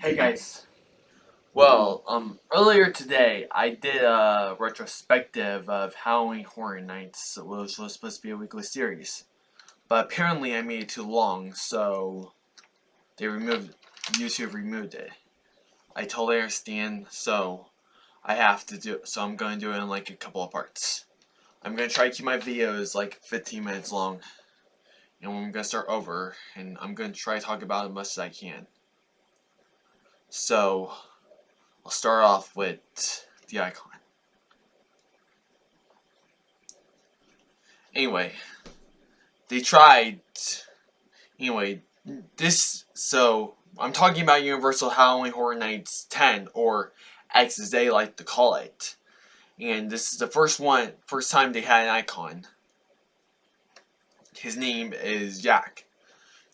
Hey guys. Well, earlier today I did a retrospective of Halloween Horror Nights, which was supposed to be a weekly series. But apparently I made it too long, so YouTube removed it. I totally understand, so I'm gonna do it in like a couple of parts. I'm gonna try to keep my videos like 15 minutes long, and I'm gonna start over, and I'm gonna try to talk about it as much as I can. So, I'll start off with the icon. Anyway, they tried. Anyway, I'm talking about Universal Halloween Horror Nights 10, or X as they like to call it. And this is the first time they had an icon. His name is Jack.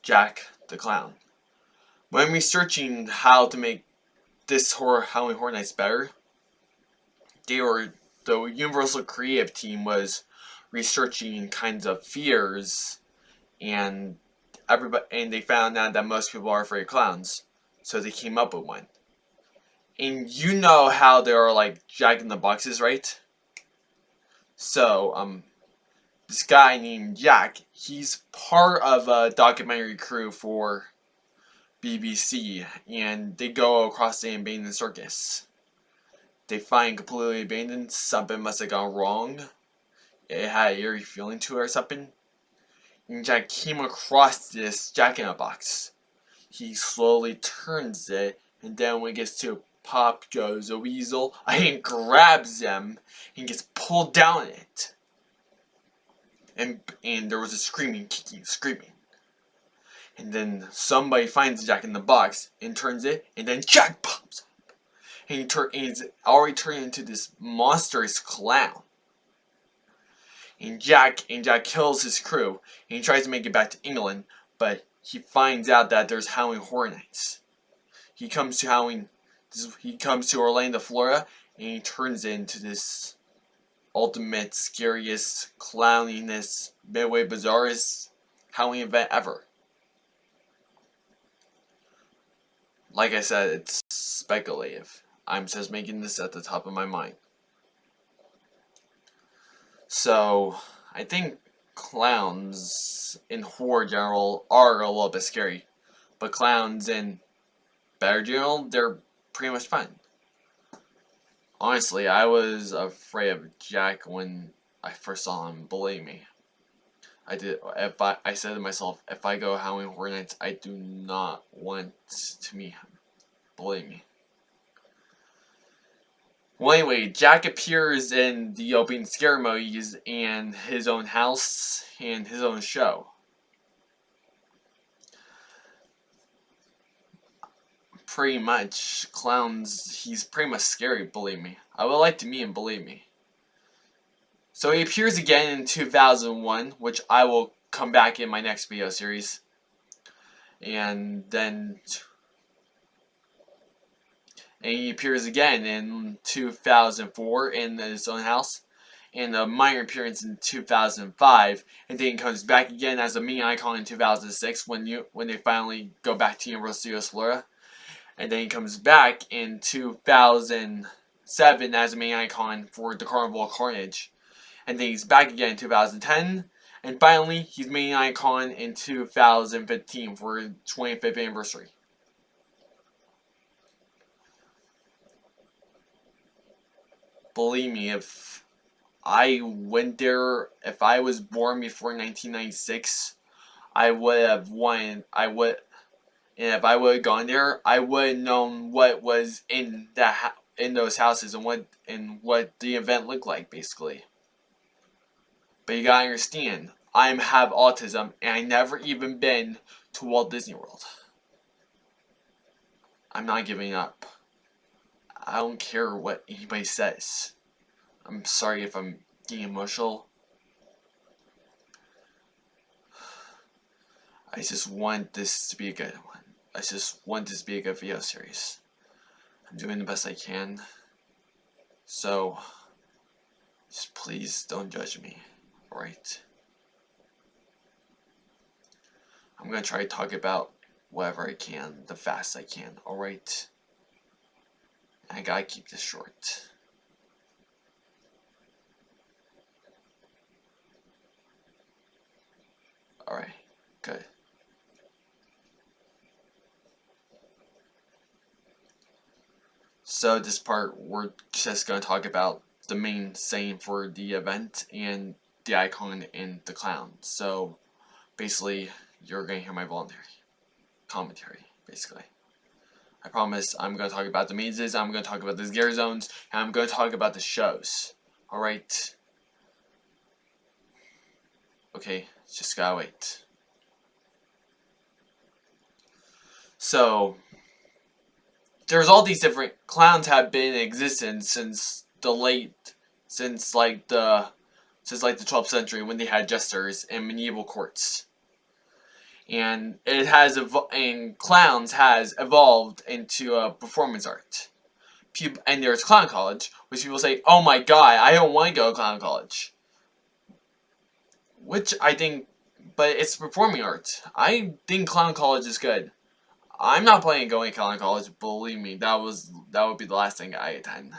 Jack the Clown. When researching how to make this Halloween Horror Nights better, the Universal creative team was researching kinds of fears, and they found out that most people are afraid of clowns, so they came up with one. And you know how there are like Jack in the Boxes, right? So this guy named Jack, he's part of a documentary crew for BBC, and they go across the abandoned circus. They find completely abandoned. Something must have gone wrong. It had an eerie feeling to it or something. And Jack came across this Jack in a Box. He slowly turns it, and then when it gets to pop goes a weasel, and grabs him, and gets pulled down it. And there was a screaming, kicking, screaming. And then somebody finds Jack in the Box, and turns it, and then Jack pops up. And he's already turned into this monstrous clown. And Jack kills his crew, and he tries to make it back to England, but he finds out that there's Halloween Horror Nights. He comes to Orlando, Florida, and he turns into this ultimate, scariest, clowniness, midway bizarrest Halloween event ever. Like I said, it's speculative. I'm just making this at the top of my mind. So, I think clowns in horror general are a little bit scary. But clowns in better general, they're pretty much fun. Honestly, I was afraid of Jack when I first saw him, believe me. I said to myself, if I go Halloween Horror Nights, I do not want to meet him. Believe me. Well, anyway, Jack appears in the opening scare movies and his own house and his own show. Pretty much, clowns, he's pretty much scary, believe me. I would like to meet him, believe me. So he appears again in 2001, which I will come back in my next video series. And he appears again in 2004 in his own house, and a minor appearance in 2005, and then he comes back again as a mini icon in 2006 when they finally go back to Universal Studios Florida, and then he comes back in 2007 as a mini icon for the Carnival of Carnage, and then he's back again in 2010, and finally he's mini icon in 2015 for 25th anniversary. Believe me, if I went there, if I was born before 1996, I would have won. And if I would have gone there, I would have known what was in those houses and what the event looked like, basically. But you gotta understand, I have autism, and I never even been to Walt Disney World. I'm not giving up. I don't care what anybody says. I'm sorry if I'm getting emotional. I just want this to be a good one. I just want this to be a good video series. I'm doing the best I can. So, just please don't judge me, alright? I'm gonna try to talk about whatever I can, the fast I can. Alright. I gotta keep this short. Alright, good. So this part, we're just going to talk about the main saying for the event and the icon and the clown. So basically, you're going to hear my voluntary commentary, basically. I promise I'm going to talk about the mazes, I'm going to talk about the scare zones, and I'm going to talk about the shows. Alright? Okay, just gotta wait. So, there's all these different clowns have been in existence since the 12th century when they had jesters and medieval courts. And clowns has evolved into a performance art. And there's clown college, which people say, "Oh my god, I don't want to go to clown college." Which I think, but it's performing art. I think clown college is good. I'm not planning on going to clown college. Believe me, that would be the last thing I attend.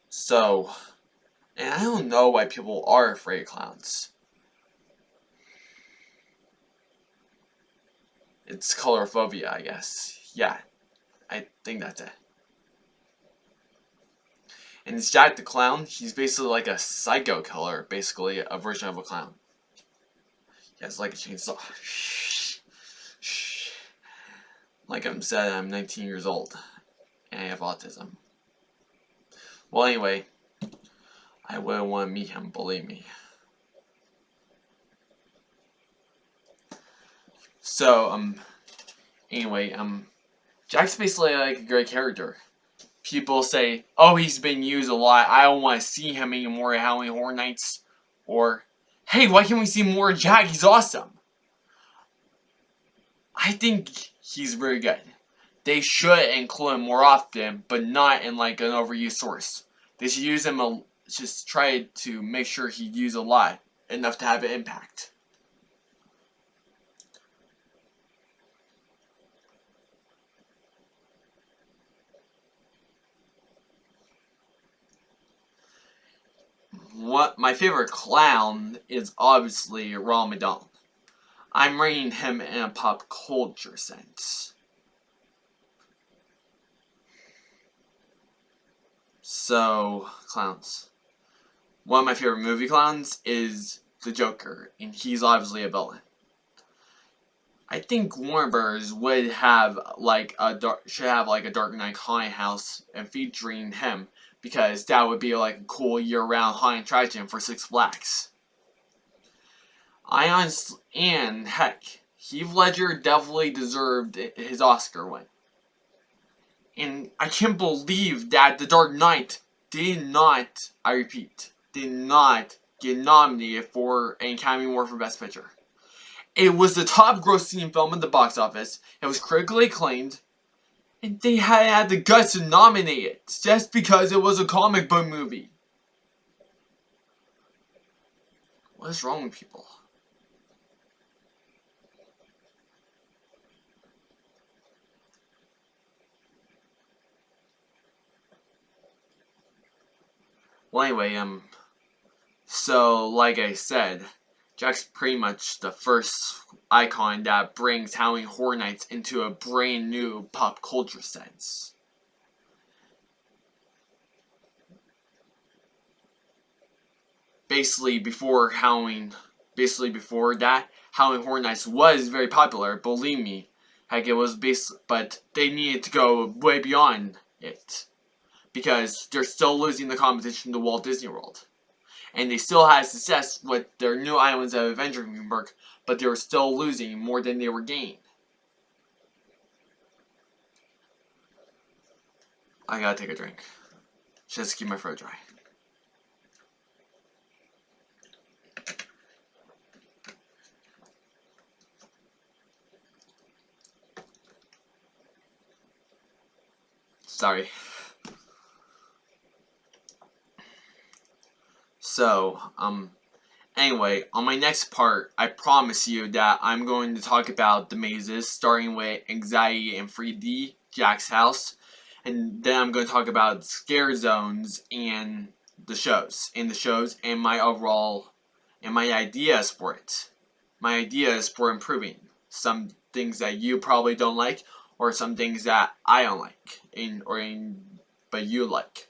So, and I don't know why people are afraid of clowns. It's colorophobia, I guess. Yeah, I think that's it. And it's Jack the Clown. He's basically like a psycho killer, basically a version of a clown. He has like a chainsaw. Like I said, I'm 19 years old, and I have autism. Well, anyway, I wouldn't want to meet him, believe me. So, anyway, Jack's basically like a great character. People say, "Oh, he's been used a lot. I don't want to see him anymore at Halloween Horror Nights." Or, "Hey, why can't we see more of Jack? He's awesome." I think he's very good. They should include him more often, but not in like an overused source. They should use him just try to make sure he used a lot, enough to have an impact. My favorite clown is obviously Ronald McDonald. I'm rating him in a pop culture sense. So, clowns. One of my favorite movie clowns is the Joker, and he's obviously a villain. I think Warner Bros. Would have like a Dark Knight haunted house and featuring him, because that would be like a cool year-round haunted attraction for Six Flags. And heck, Heath Ledger definitely deserved his Oscar win. And I can't believe that The Dark Knight did not, I repeat, did not get nominated for an Academy Award for Best Picture. It was the top grossing film at the box office, it was critically acclaimed, and they had the guts to nominate it just because it was a comic book movie. What is wrong with people? Well, anyway, so like I said, Jack's pretty much the first icon that brings Halloween Horror Nights into a brand new pop culture sense. Basically before that, Halloween Horror Nights was very popular, believe me. Heck, it was but they needed to go way beyond it, because they're still losing the competition to Walt Disney World. And they still had success with their new islands of Adventure Park, but they were still losing more than they were gaining. I gotta take a drink, just to keep my throat dry. Sorry. So, Anyway, on my next part, I promise you that I'm going to talk about the mazes, starting with Anxiety in 3D, Jack's house, and then I'm going to talk about scare zones and the shows, and my overall, and my ideas for it. My ideas for improving some things that you probably don't like, or some things that I don't like, but you like.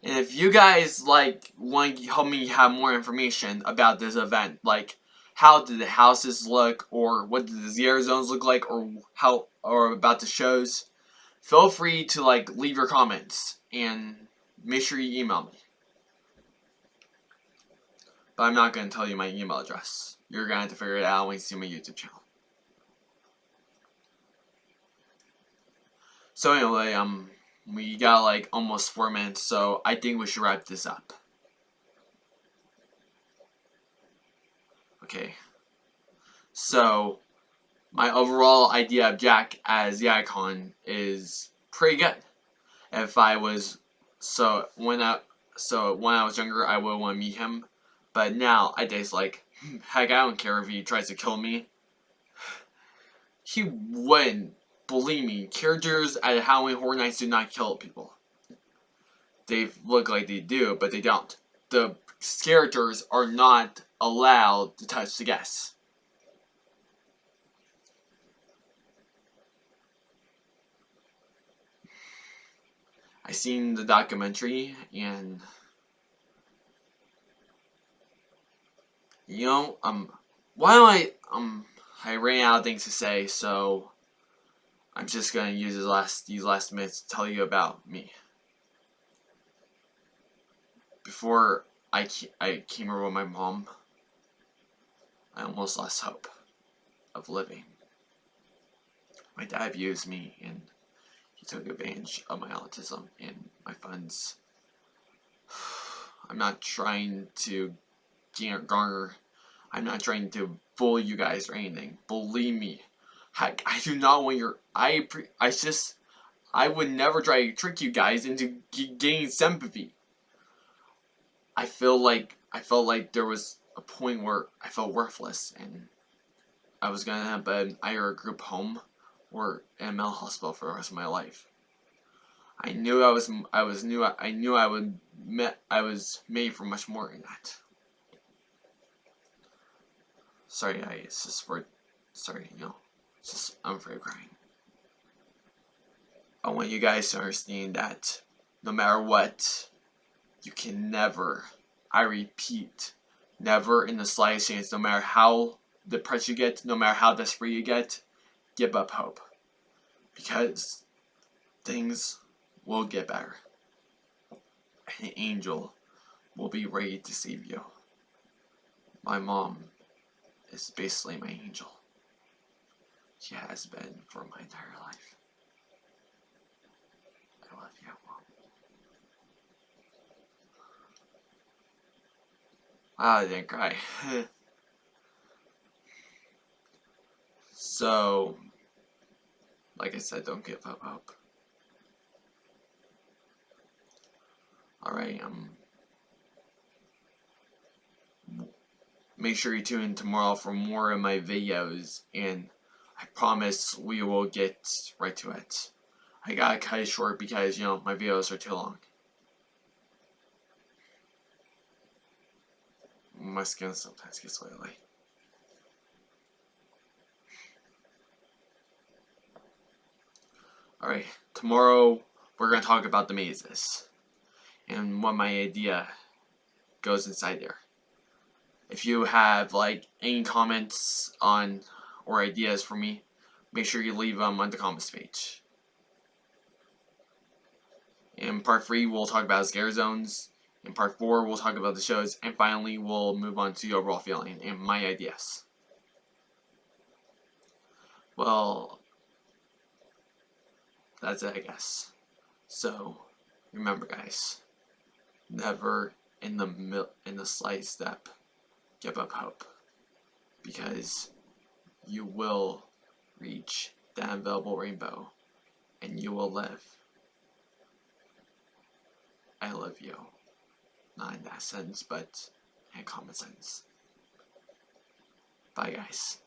And if you guys want to help me have more information about this event, like how did the houses look, or what did the scare zones look like, or about the shows, feel free to leave your comments and make sure you email me. But I'm not going to tell you my email address. You're going to have to figure it out when you see my YouTube channel. So anyway, we got almost 4 minutes, so I think we should wrap this up. Okay. So, my overall idea of Jack as the icon is pretty good. If I was when I was younger, I would want to meet him, but now I just heck, I don't care if he tries to kill me. He wouldn't. Believe me, characters at Halloween Horror Nights do not kill people. They look like they do, but they don't. The characters are not allowed to touch the guests. I seen the documentary, and why don't I ran out of things to say, so I'm just gonna use these last minutes to tell you about me. Before I came over with my mom, I almost lost hope of living. My dad abused me, and he took advantage of my autism and my funds. I'm not trying to garner. I'm not trying to fool you guys or anything. Believe me. Heck, I do not want your. I would never try to trick you guys into gaining sympathy. I felt like there was a point where I felt worthless, and I was gonna have either a group home or in a mental hospital for the rest of my life. I knew I was made for much more than that. Sorry, it's just I'm afraid of crying. I want you guys to understand that no matter what, you can never, I repeat, never in the slightest chance, no matter how depressed you get, no matter how desperate you get, give up hope. Because things will get better. An angel will be ready to save you. My mom is basically my angel. She has been for my entire life. I love you, Mom. I didn't cry. So, like I said, don't give up hope. Alright, make sure you tune in tomorrow for more of my videos, and I promise we will get right to it. I gotta cut it short because, my videos are too long. My skin sometimes gets oily. Alright, tomorrow we're gonna talk about the mazes and what my idea goes inside there. If you have any comments on or ideas for me, make sure you leave them on the comments page. In part 3, we'll talk about scare zones. In part 4, we'll talk about the shows. And finally, we'll move on to the overall feeling and my ideas. Well, that's it, I guess. So, remember, guys, never in the slight step give up hope, because you will reach that invisible rainbow, and you will live. I love you. Not in that sense, but in common sense. Bye, guys.